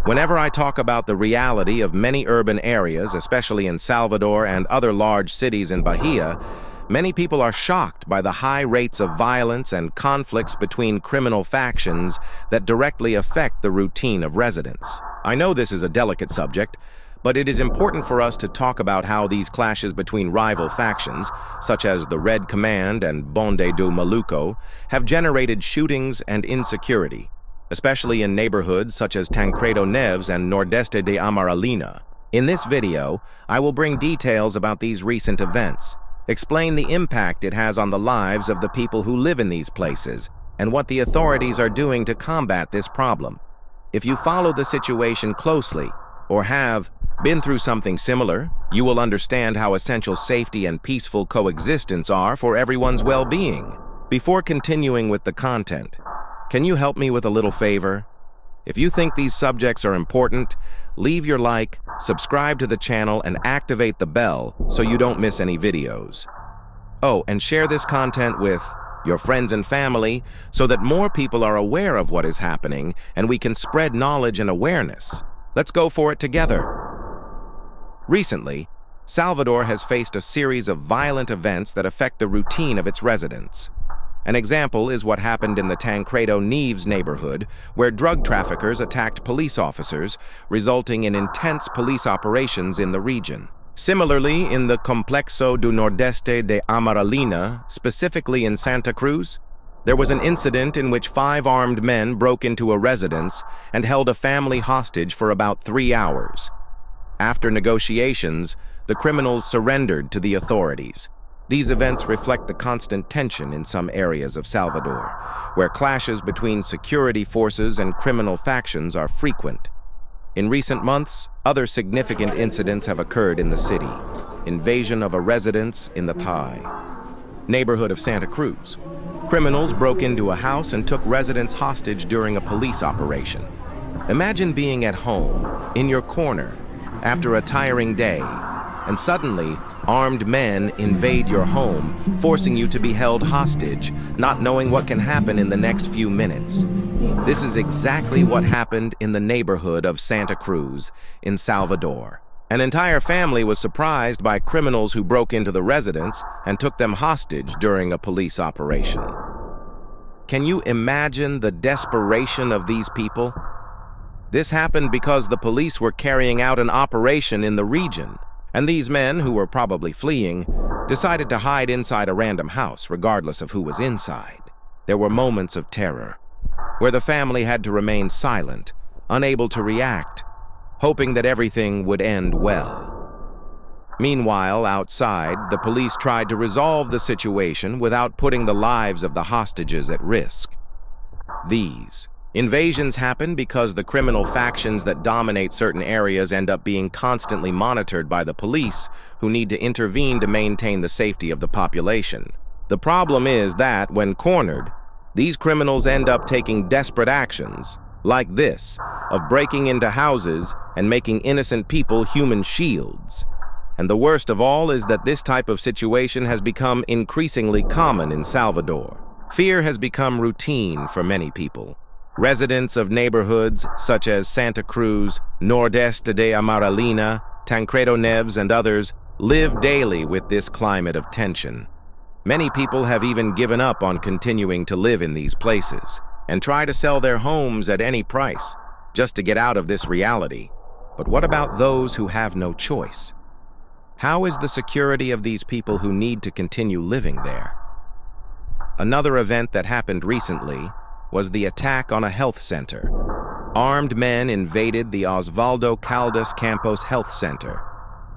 Whenever I talk about the reality of many urban areas, especially in Salvador and other large cities in Bahia, many people are shocked by the high rates of violence and conflicts between criminal factions that directly affect the routine of residents. I know this is a delicate subject, but it is important for us to talk about how these clashes between rival factions, such as the Red Command and Bonde do Maluco, have generated shootings and insecurity, especially in neighborhoods such as Tancredo Neves and Nordeste de Amaralina. In this video, I will bring details about these recent events, explain the impact it has on the lives of the people who live in these places, and what the authorities are doing to combat this problem. If you follow the situation closely, or have been through something similar, you will understand how essential safety and peaceful coexistence are for everyone's well-being. Before continuing with the content, can you help me with a little favor? If you think these subjects are important, leave your like, subscribe to the channel, and activate the bell so you don't miss any videos. Oh, and share this content with your friends and family so that more people are aware of what is happening and we can spread knowledge and awareness. Let's go for it together. Recently, Salvador has faced a series of violent events that affect the routine of its residents. An example is what happened in the Tancredo Neves neighborhood, where drug traffickers attacked police officers, resulting in intense police operations in the region. Similarly, in the Complexo do Nordeste de Amaralina, specifically in Santa Cruz, there was an incident in which 5 armed men broke into a residence and held a family hostage for about 3 hours. After negotiations, the criminals surrendered to the authorities. These events reflect the constant tension in some areas of Salvador, where clashes between security forces and criminal factions are frequent. In recent months, other significant incidents have occurred in the city. Invasion of a residence in the Thai neighborhood of Santa Cruz. Criminals broke into a house and took residents hostage during a police operation. Imagine being at home, in your corner, after a tiring day, and suddenly, armed men invade your home, forcing you to be held hostage, not knowing what can happen in the next few minutes. This is exactly what happened in the neighborhood of Santa Cruz in Salvador. An entire family was surprised by criminals who broke into the residence and took them hostage during a police operation. Can you imagine the desperation of these people? This happened because the police were carrying out an operation in the region, and these men, who were probably fleeing, decided to hide inside a random house, regardless of who was inside. There were moments of terror, where the family had to remain silent, unable to react, hoping that everything would end well. Meanwhile, outside, the police tried to resolve the situation without putting the lives of the hostages at risk. These invasions happen because the criminal factions that dominate certain areas end up being constantly monitored by the police, who need to intervene to maintain the safety of the population. The problem is that, when cornered, these criminals end up taking desperate actions, like this, of breaking into houses and making innocent people human shields. And the worst of all is that this type of situation has become increasingly common in Salvador. Fear has become routine for many people. Residents of neighborhoods such as Santa Cruz, Nordeste de Amaralina, Tancredo Neves, and others live daily with this climate of tension. Many people have even given up on continuing to live in these places and try to sell their homes at any price just to get out of this reality. But what about those who have no choice? How is the security of these people who need to continue living there? Another event that happened recently was the attack on a health center. Armed men invaded the Osvaldo Caldas Campos Health Center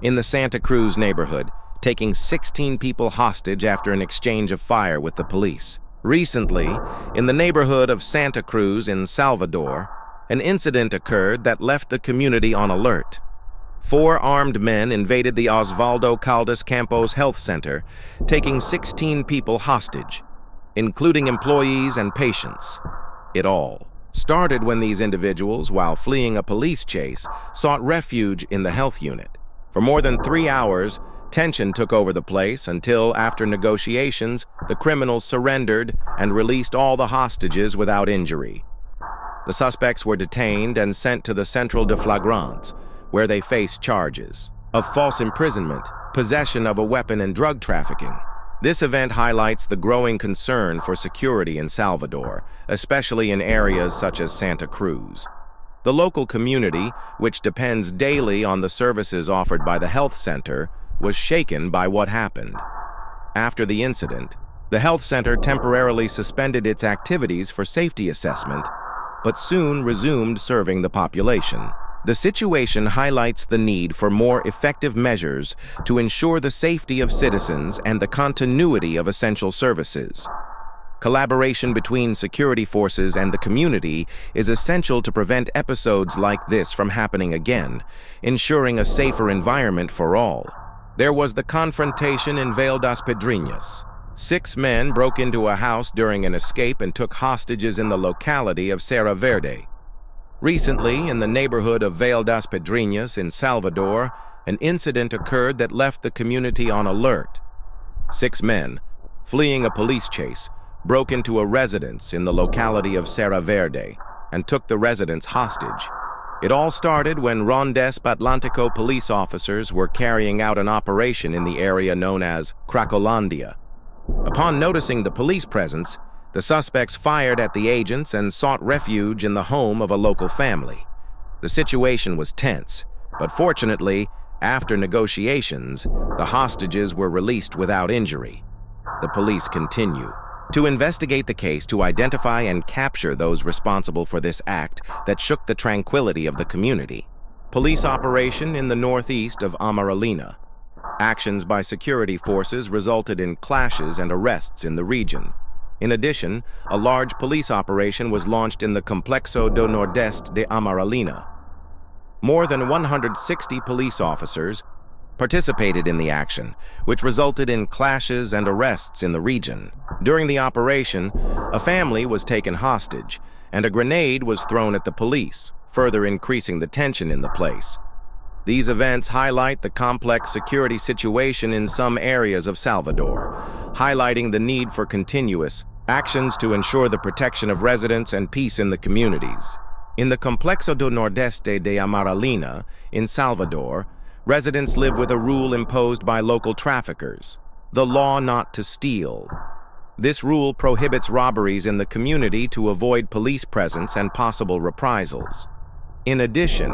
in the Santa Cruz neighborhood, taking 16 people hostage after an exchange of fire with the police. Recently, in the neighborhood of Santa Cruz in Salvador, an incident occurred that left the community on alert. 4 armed men invaded the Osvaldo Caldas Campos Health Center, taking 16 people hostage, including employees and patients. It all started when these individuals, while fleeing a police chase, sought refuge in the health unit. For more than 3 hours, tension took over the place until, after negotiations, the criminals surrendered and released all the hostages without injury. The suspects were detained and sent to the Central de Flagrants, where they faced charges of false imprisonment, possession of a weapon, and drug trafficking. This event highlights the growing concern for security in Salvador, especially in areas such as Santa Cruz. The local community, which depends daily on the services offered by the health center, was shaken by what happened. After the incident, the health center temporarily suspended its activities for safety assessment, but soon resumed serving the population. The situation highlights the need for more effective measures to ensure the safety of citizens and the continuity of essential services. Collaboration between security forces and the community is essential to prevent episodes like this from happening again, ensuring a safer environment for all. There was the confrontation in Favelas Pedrinhas. 6 men broke into a house during an escape and took hostages in the locality of Serra Verde. Recently, in the neighborhood of Favelas Pedrinhas in Salvador, an incident occurred that left the community on alert. 6 men, fleeing a police chase, broke into a residence in the locality of Serra Verde and took the residents hostage. It all started when Rondes Atlantico police officers were carrying out an operation in the area known as Cracolândia. Upon noticing the police presence, the suspects fired at the agents and sought refuge in the home of a local family. The situation was tense, but fortunately, after negotiations, the hostages were released without injury. The police continue to investigate the case to identify and capture those responsible for this act that shook the tranquility of the community. Police operation in the northeast of Amaralina. Actions by security forces resulted in clashes and arrests in the region. In addition, a large police operation was launched in the Complexo do Nordeste de Amaralina. More than 160 police officers participated in the action, which resulted in clashes and arrests in the region. During the operation, a family was taken hostage, and a grenade was thrown at the police, further increasing the tension in the place. These events highlight the complex security situation in some areas of Salvador, highlighting the need for continuous actions to ensure the protection of residents and peace in the communities. In the Complexo do Nordeste de Amaralina, in Salvador, residents live with a rule imposed by local traffickers, the law not to steal. This rule prohibits robberies in the community to avoid police presence and possible reprisals. In addition,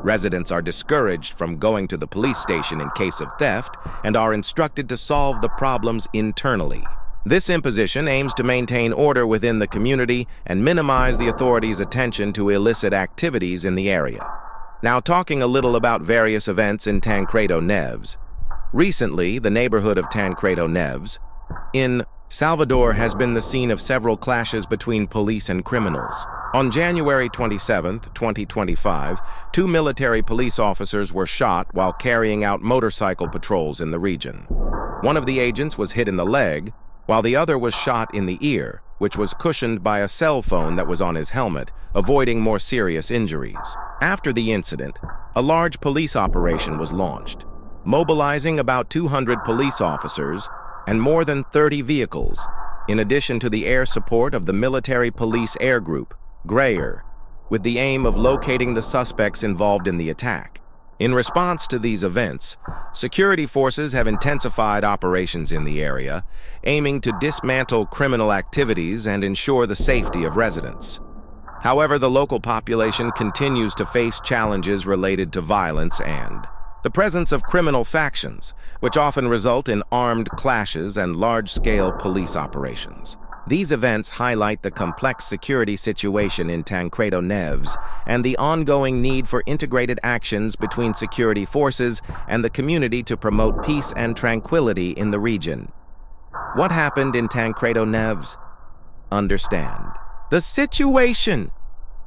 residents are discouraged from going to the police station in case of theft and are instructed to solve the problems internally. This imposition aims to maintain order within the community and minimize the authorities' attention to illicit activities in the area. Now, talking a little about various events in Tancredo Neves. Recently, the neighborhood of Tancredo Neves in Salvador has been the scene of several clashes between police and criminals. On January 27, 2025, 2 military police officers were shot while carrying out motorcycle patrols in the region. One of the agents was hit in the leg, while the other was shot in the ear, which was cushioned by a cell phone that was on his helmet, avoiding more serious injuries. After the incident, a large police operation was launched, mobilizing about 200 police officers and more than 30 vehicles, in addition to the air support of the Military Police Air Group, Grayer, with the aim of locating the suspects involved in the attack. In response to these events, security forces have intensified operations in the area, aiming to dismantle criminal activities and ensure the safety of residents. However, the local population continues to face challenges related to violence and the presence of criminal factions, which often result in armed clashes and large-scale police operations. These events highlight the complex security situation in Tancredo Neves and the ongoing need for integrated actions between security forces and the community to promote peace and tranquility in the region. What happened in Tancredo Neves? Understand the situation.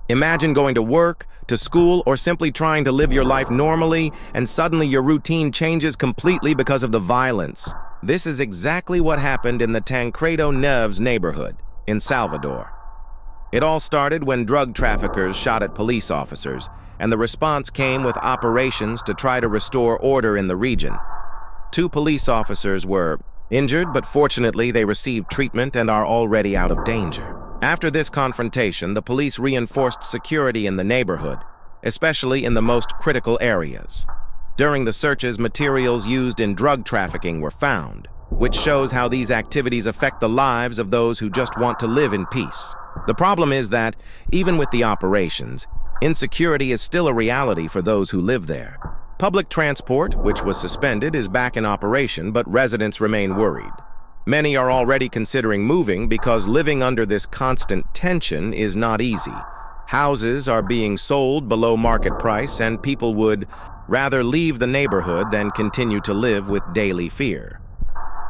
Imagine going to work, to school, or simply trying to live your life normally, and suddenly your routine changes completely because of the violence. This is exactly what happened in the Tancredo Neves neighborhood in Salvador. It all started when drug traffickers shot at police officers, and the response came with operations to try to restore order in the region. 2 police officers were injured, but fortunately they received treatment and are already out of danger. After this confrontation, the police reinforced security in the neighborhood, especially in the most critical areas. During the searches, materials used in drug trafficking were found, which shows how these activities affect the lives of those who just want to live in peace. The problem is that, even with the operations, insecurity is still a reality for those who live there. Public transport, which was suspended, is back in operation, but residents remain worried. Many are already considering moving because living under this constant tension is not easy. Houses are being sold below market price, and people would rather leave the neighborhood than continue to live with daily fear.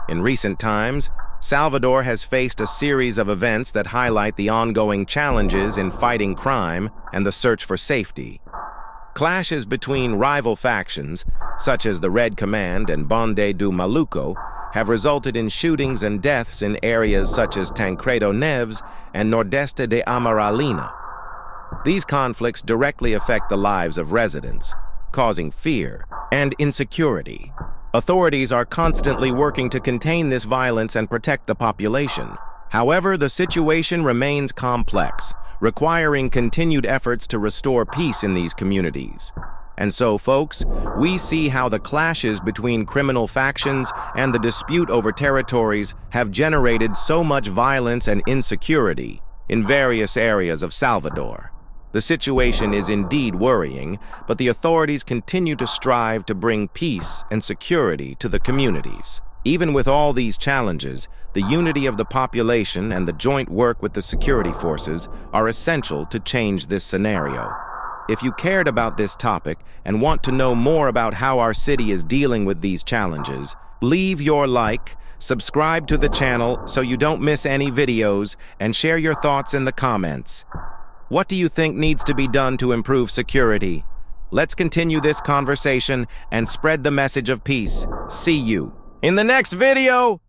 In recent times, Salvador has faced a series of events that highlight the ongoing challenges in fighting crime and the search for safety. Clashes between rival factions, such as the Red Command and Bande do Maluco, have resulted in shootings and deaths in areas such as Tancredo Neves and Nordeste de Amaralina. These conflicts directly affect the lives of residents, causing fear and insecurity. Authorities are constantly working to contain this violence and protect the population. However, the situation remains complex, requiring continued efforts to restore peace in these communities. And so, folks, we see how the clashes between criminal factions and the dispute over territories have generated so much violence and insecurity in various areas of Salvador. The situation is indeed worrying, but the authorities continue to strive to bring peace and security to the communities. Even with all these challenges, the unity of the population and the joint work with the security forces are essential to change this scenario. If you cared about this topic and want to know more about how our city is dealing with these challenges, leave your like, subscribe to the channel so you don't miss any videos, and share your thoughts in the comments. What do you think needs to be done to improve security? Let's continue this conversation and spread the message of peace. See you in the next video!